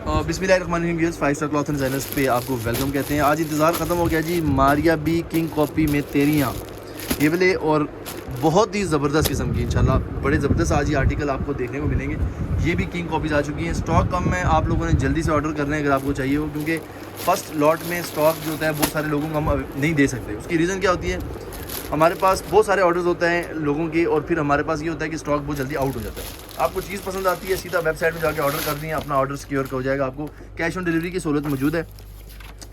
बिस्मिल्लाहिर्रहमानिर्रहीम viewers, 5 star cloth and designers पे आपको वेलकम कहते हैं। आज इंतज़ार ख़त्म हो गया जी। मारिया बी किंग कॉपी में तेरियाँ ये वाले और बहुत ही ज़बरदस्त किस्म की इंशाल्लाह बड़े ज़बरदस्त आज ये आर्टिकल आपको देखने को मिलेंगे। ये भी किंग कॉपीज़ आ चुकी हैं। स्टॉक कम है, आप लोगों ने जल्दी से ऑर्डर करना है अगर आपको चाहिए हो, क्योंकि फ़र्स्ट लॉट में स्टॉक जो होता है बहुत सारे लोगों को हम नहीं दे सकते। उसकी रीज़न क्या होती है, हमारे पास बहुत सारे ऑर्डर्स होते हैं लोगों के, और फिर हमारे पास ये होता है कि स्टॉक बहुत जल्दी आउट हो जाता है। आपको चीज़ पसंद आती है, सीधा वेबसाइट में जाके ऑर्डर कर दिए, अपना ऑर्डर सिक्योर हो जाएगा। आपको कैश ऑन डिलीवरी की सहूलत मौजूद है,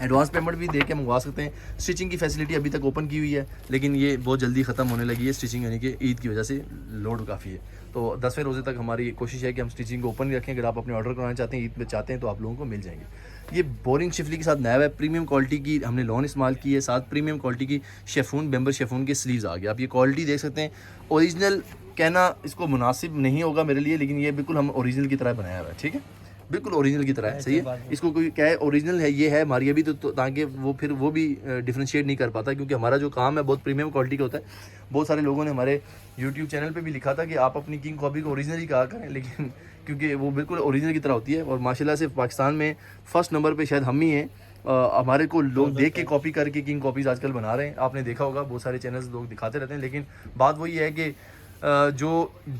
एडवांस पेमेंट भी दे के मंगवा सकते हैं। स्टिचिंग की फैसिलिटी अभी तक ओपन की हुई है, लेकिन ये बहुत जल्दी ख़त्म होने लगी है स्टिचिंग, यानी कि ईद की वजह से लोड काफ़ी है। तो 10वें रोज़े तक हमारी कोशिश है कि हम स्टिचिंग को ओपन ही रखें। अगर आप अपने ऑर्डर कराना चाहते हैं, ईद में चाहते हैं, तो आप लोगों को मिल जाएंगे। ये बोरिंग शिफली के साथ नया है, प्रीमियम क्वालिटी की हमने लॉन इस्तेमाल की है, साथ प्रीमियम क्वालिटी की शेफून बेम्बर शेफून के स्लीव्स आ गए। आप ये क्वालिटी देख सकते हैं। ओरिजिनल कहना इसको मुनासिब नहीं होगा मेरे लिए, लेकिन ये बिल्कुल हम ओरिजिनल की तरह बनाया हुआ है, ठीक है, बिल्कुल ओरिजिनल की तरह है, सही है। इसको कोई क्या है ओरिजिनल है, ये है हमारी अभी तो ताकि वो फिर वो भी डिफ्रेंशिएट नहीं कर पाता, क्योंकि हमारा जो काम है बहुत प्रीमियम क्वालिटी का होता है। बहुत सारे लोगों ने हमारे यूट्यूब चैनल पे भी लिखा था कि आप अपनी किंग कॉपी को ओरिजिनल ही कहा करें, लेकिन क्योंकि वो बिल्कुल ओरिजिनल की तरह होती है। और माशाल्लाह से पाकिस्तान में फर्स्ट नंबर पर शायद हम ही हैं। हमारे को लोग देख के कॉपी करके किंग कॉपीज़ आजकल बना रहे हैं। आपने देखा होगा बहुत सारे चैनल्स लोग दिखाते रहते हैं, लेकिन बात वही है कि जो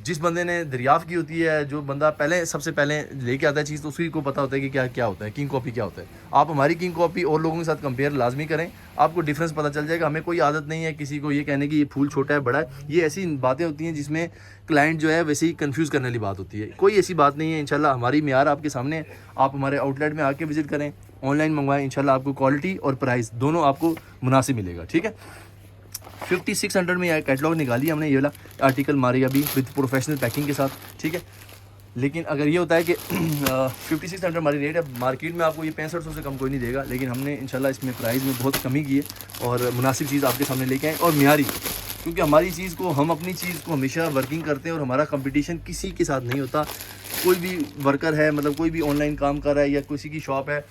जिस बंदे ने दरियाफ़त की होती है, जो बंदा पहले सबसे पहले लेके आता है चीज़, तो उसी को पता होता है कि क्या क्या होता है, किंग कॉपी क्या होता है। आप हमारी किंग कॉपी और लोगों के साथ कंपेयर लाजमी करें, आपको डिफरेंस पता चल जाएगा। हमें कोई आदत नहीं है किसी को ये कहने की ये फूल छोटा है बड़ा है। ये ऐसी बातें होती हैं जिसमें क्लाइंट जो है वैसे ही कंफ्यूज करने वाली बात होती है। कोई ऐसी बात नहीं है। इंशाल्लाह हमारी मेयार आपके सामने है। आप हमारे आउटलेट में आके विजिट करें, ऑनलाइन मंगवाएं, इंशाल्लाह आपको क्वालिटी और प्राइस दोनों आपको मुनासिब मिलेगा, ठीक है। 5600 में यह कैटलॉग निकाली हमने, ये वाला आर्टिकल मारिया भी विद प्रोफेशनल पैकिंग के साथ, ठीक है। लेकिन अगर ये होता है कि 5600 हमारी रेट है, मार्केट में आपको ये 6500 से कम कोई नहीं देगा, लेकिन हमने इंशाल्लाह इसमें प्राइस में बहुत कमी की है और मुनासिब चीज़ आपके सामने लेके आए और मियारी, क्योंकि हमारी चीज़ को हम अपनी चीज़ को हमेशा वर्किंग करते हैं और हमारा कंपटीशन किसी के साथ नहीं होता। कोई भी वर्कर है, मतलब कोई भी ऑनलाइन काम कर रहा है या किसी की शॉप है,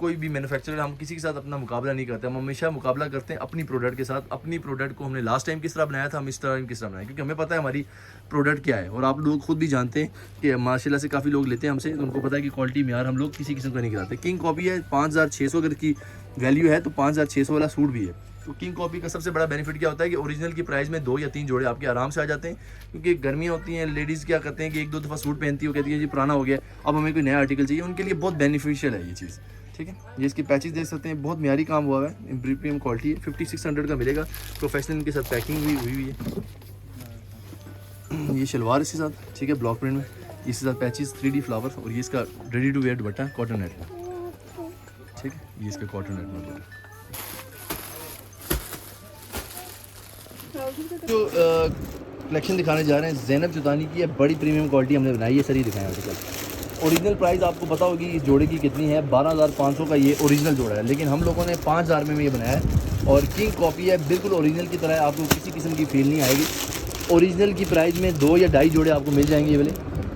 कोई भी मैन्युफैक्चरर, हम किसी के साथ अपना मुकाबला नहीं करते। हम हमेशा मुकाबला करते हैं अपनी प्रोडक्ट के साथ। अपनी प्रोडक्ट को हमने लास्ट टाइम किस तरह बनाया था, हम इस टाइम किस तरह बनाया, क्योंकि हमें पता है हमारी प्रोडक्ट क्या है। और आप लोग खुद भी जानते हैं कि माशाल्लाह से काफ़ी लोग लेते हैं हमसे, तो उनको पता है कि क्वालिटी में यार हम लोग किसी किस्म का नहीं कराते। किंग कॉपी है, 5600 अगर की वैल्यू है तो 5600 वाला सूट भी है। तो किंग कॉपी का सबसे बड़ा बेनिफिट क्या होता है कि ओरिजिनल की प्राइस में 2 या 3 जोड़े आपके आराम से आ जाते हैं। क्योंकि गर्मियाँ होती हैं, लेडीज़ क्या करते हैं कि 1-2 दफ़ा सूट पहनती है, कहती है जी पुराना हो गया, अब हमें कोई नया आर्टिकल चाहिए। उनके लिए बहुत बेनिफिशियल है ये चीज़, ठीक है। ये इसके पैचेस देख सकते हैं, बहुत म्यारी काम हुआ है, प्रीमियम क्वालिटी है। 5600 का मिलेगा, प्रोफेशनल के साथ पैकिंग भी हुई है। ये शलवार इसके साथ, ठीक है, ब्लॉक प्रिंट में, इसके साथ पैचेस 3D फ्लावर, और ये इसका ready to wear dupatta cotton net का, ठीक है। ये इसका कॉटन नेट में जो कलेक्शन दिखाने जा रहे हैं ज़ैनब जुतानी की है। बड़ी प्रीमियम क्वालिटी हमने बनाई है, सर ये दिखाएं आर्टिकल। ओरिजिनल प्राइस आपको पता होगी इस जोड़े की कितनी है, 12500 का ये ओरिजिनल जोड़ा है, लेकिन हम लोगों ने 5000 में ये बनाया है और किंग कॉपी है, बिल्कुल ओरिजिनल की तरह है। आपको किसी किस्म की फील नहीं आएगी। ओरिजिनल की प्राइस में 2 या 2.5 जोड़े आपको मिल जाएंगे ये वाले,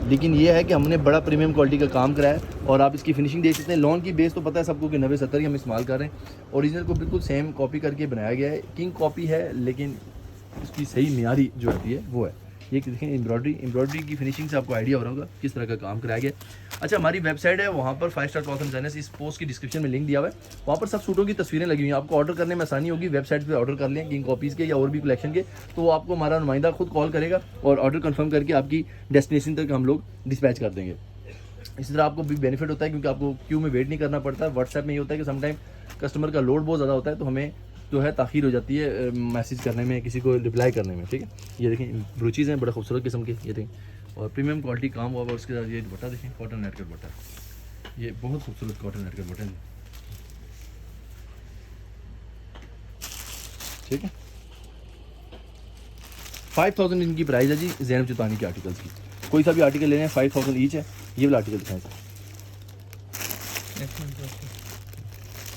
लेकिन ये है कि हमने बड़ा प्रीमियम क्वालिटी का काम कराया है। और आप इसकी फिनिशिंग देख सकते हैं। लॉन की बेस तो पता है सबको कि 90-70 ही हम इस्तेमाल कर रहे हैं। ओरिजिनल को बिल्कुल सेम कॉपी करके बनाया गया है। किंग कॉपी है, लेकिन इसकी सही मियारी जो होती है वो है। ये देखें एम्ब्रॉयडरी की फिनिशिंग से आपको आइडिया हो रहा होगा किस तरह का काम कराया गया। अच्छा, हमारी वेबसाइट है, वहाँ पर 5 स्टार क्लॉथ एंड डिज़ाइनर्स, इस पोस्ट की डिस्क्रिप्शन में लिंक दिया हुआ है। वहाँ पर सब सूटों की तस्वीरें लगी हुई हैं। आपको ऑर्डर करने में आसानी होगी, वेबसाइट पे ऑर्डर कर लें किंग कॉपीज़ के या और भी कलेक्शन के, तो आपको हमारा नुमाइंदा खुद कॉल करेगा और ऑर्डर कंफर्म करके आपकी डेस्टिनेशन तक हम लोग डिस्पैच कर देंगे। इसी तरह आपको भी बेनिफिट होता है, क्योंकि आपको क्यू में वेट नहीं करना पड़ता है। व्हाट्सएप में ये होता है कि समटाइम कस्टमर का लोड बहुत ज़्यादा होता है, तो हमें जो है ताख़ीर हो जाती है मैसेज करने में, किसी को रिप्लाई करने में, ठीक है। ये देखें ब्रूचीज़ हैं, बड़ा खूबसूरत किस्म के, ये देखें, और प्रीमियम क्वालिटी काम हुआ। और उसके साथ ये दुपट्टा देखें, कॉटन नेट का दुपट्टा, ये बहुत खूबसूरत कॉटन नेट का दुपट्टा, ठीक है। 5000 इनकी प्राइस है जी ज़ैनब जुतानी के आर्टिकल्स की। कोई सा भी आर्टिकल लेने 5000 ईच है। ये वाला आर्टिकल दिखाएं सर।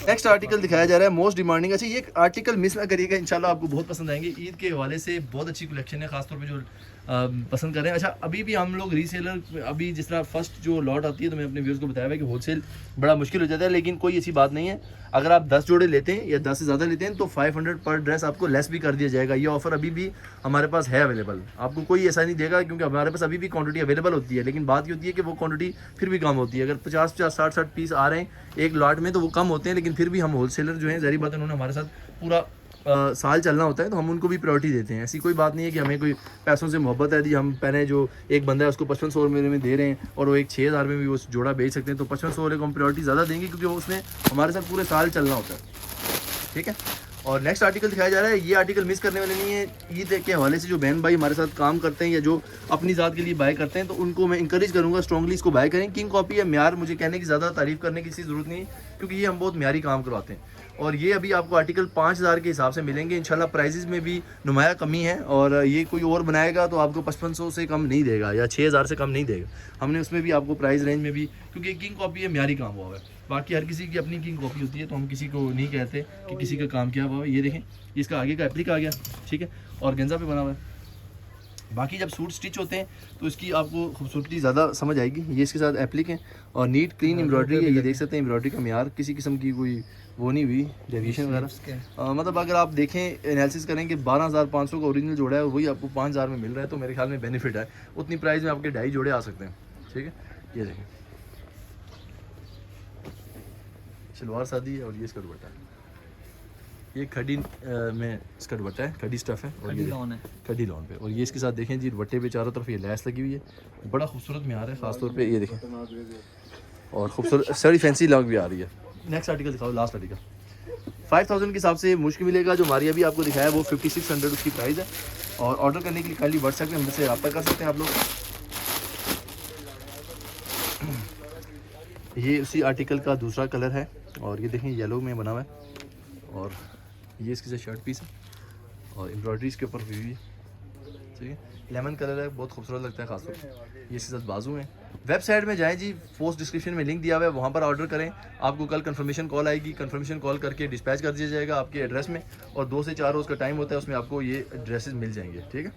नेक्स्ट आर्टिकल दिखाया जा रहा है मोस्ट डिमांडिंग। अच्छा, ये आर्टिकल मिस ना करिएगा, इंशाल्लाह आपको बहुत पसंद आएंगे। ईद के हवाले से बहुत अच्छी कलेक्शन है, खासतौर पे जो पसंद कर रहे हैं। अच्छा, अभी भी हम लोग रीसेलर, अभी जिस तरह फर्स्ट जो लॉट आती है तो मैं अपने व्यूअर्स को बताया है कि होलसेल बड़ा मुश्किल हो जाता है, लेकिन कोई ऐसी बात नहीं है। अगर आप 10 जोड़े लेते हैं या 10 से ज़्यादा लेते हैं तो 500 पर ड्रेस आपको लेस भी कर दिया जाएगा। ये ऑफ़र अभी भी हमारे पास है अवेलेबल, आपको कोई ऐसा नहीं देगा, क्योंकि हमारे पास अभी भी क्वांटिटी अवेलेबल होती है। लेकिन बात ये होती है कि वो क्वांटिटी फिर भी कम होती है। अगर 50-50, 60-60 पीस आ रहे हैं एक लॉट में तो वो कम होते हैं, लेकिन फिर भी हम होलसेलर जो हैं, ज़ाहिर बात है उन्होंने हमारे साथ पूरा साल चलना होता है तो हम उनको भी प्रायोरिटी देते हैं। ऐसी कोई बात नहीं है कि हमें कोई पैसों से मोहब्बत है जी, हम पहले जो एक बंदा है उसको 5500 रुपये में दे रहे हैं और वो एक 6000 में भी वो जोड़ा बेच सकते हैं, तो 5500 वाले को हम प्रायोरिटी ज़्यादा देंगे, क्योंकि वो उसने हमारे साथ पूरे साल चलना होता है। ठीक है, और नेक्स्ट आर्टिकल दिखाया जा रहा है। ये आर्टिकल मिस करने वाले नहीं है। ईद के हवाले से जो बहन भाई हमारे साथ काम करते हैं या जो अपनी ज़ात के लिए बाय करते हैं, तो उनको मैं इंकरेज करूँगा स्ट्रॉन्गली इसको बाय करें। किंग कॉपी या म्यार, मुझे कहने की ज़्यादा तारीफ़ करने की ज़रूरत नहीं है, क्योंकि ये हम बहुत म्यारी काम करवाते हैं। और ये अभी आपको आर्टिकल 5000 के हिसाब से मिलेंगे इंशाल्लाह। प्राइजेज़ में भी नुमाया कमी है, और ये कोई और बनाएगा तो आपको 5500 से कम नहीं देगा या 6000 से कम नहीं देगा। हमने उसमें भी आपको प्राइस रेंज में भी, क्योंकि किंग कॉपी है, म्यारी काम हुआ है। बाकी हर किसी की अपनी किंग कॉपी होती है, तो हम किसी को नहीं कहते कि किसी का काम क्या हुआ है। ये देखें, इसका आगे का एप्लिक आ गया, ठीक है, और गेंजा पे बना हुआ है। बाकी जब सूट स्टिच होते हैं तो इसकी आपको खूबसूरती ज़्यादा समझ आएगी। ये इसके साथ एप्लिक है और नीट क्लीन एम्ब्रॉयडरी है। ये देख सकते हैं एम्ब्रॉयडरी का म्यार, किसी किस्म की कोई वो नहीं हुई डेविएशन वगैरह। मतलब अगर आप देखें, एनालिसिस करें कि 12500 का ओरिजिनल जोड़ा है, वही आपको 5000 में मिल रहा है, तो मेरे ख्याल में बेनिफिट है। उतनी प्राइस में आपके 2.5 जोड़े आ सकते हैं। ठीक है, ये देखें, शलवार सादी है और ये इसका दुपट्टा है। ये खड़ी में इसका दुपट्टा है, खड़ी स्टफ है और ये खड़ी लॉन पे। और ये इसके साथ देखें जी, दुपट्टे पे चारों तरफ ये लैस लगी हुई है, बड़ा खूबसूरत म्यार है। खासतौर पे ये देखें, और खूबसूरत सारी फैंसी लॉन्ग भी आ रही है। नेक्स्ट आर्टिकल दिखाओ, लास्ट आर्टिकल। 5000 के हिसाब से मुश्किल मिलेगा। जो मारिया भी आपको दिखाया वो 5600 उसकी प्राइस है। और ऑर्डर करने के लिए खाली व्हाट्सएप में हमसे रब्ता कर सकते हैं आप लोग। ये उसी आर्टिकल का दूसरा कलर है, और ये देखें येलो में बना हुआ है, और ये इसके साथ शर्ट पीस है और एम्ब्रॉयडरी इसके ऊपर हुई है। ठीक है, लेमन कलर है, बहुत खूबसूरत लगता है खासतौर पर। ये इसके साथ बाजू हैं। वेबसाइट में जाएं जी, पोस्ट डिस्क्रिप्शन में लिंक दिया हुआ है, वहाँ पर ऑर्डर करें। आपको कल कंफर्मेशन कॉल आएगी, कंफर्मेशन कॉल करके डिस्पैच कर दिया जाएगा आपके एड्रेस में, और 2 से 4 रोज़ का टाइम होता है, उसमें आपको ये ड्रेसेस मिल जाएंगे। ठीक है,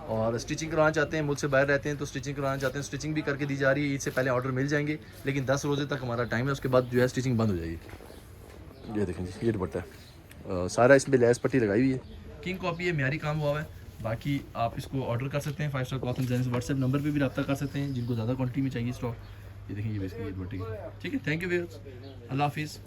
और स्टिचिंग करवाना चाहते हैं, मुझसे बाहर रहते हैं तो स्टिचिंग करवाना चाहते हैं, स्टिचिंग भी करके दी जा रही है। ईद से पहले ऑर्डर मिल जाएंगे, लेकिन 10 रोज़े तक हमारा टाइम है, उसके बाद जो है स्टिचिंग बंद हो जाएगी। ये देखें जी, ये दुपट्टा है, सारा इसमें लेस पट्टी लगाई हुई है। किंग कॉपी है, म्यारी काम हुआ है। बाकी आप इसको ऑर्डर कर सकते हैं 5 star cloth and design. WhatsApp number पे भी रब्ता कर सकते हैं जिनको ज़्यादा क्वांटिटी में चाहिए स्टॉक। ये देखें, ये बेसिकली ये दुपट्टे की। ठीक है, थैंक यू व्यूअर्स, अल्लाह हाफिज़।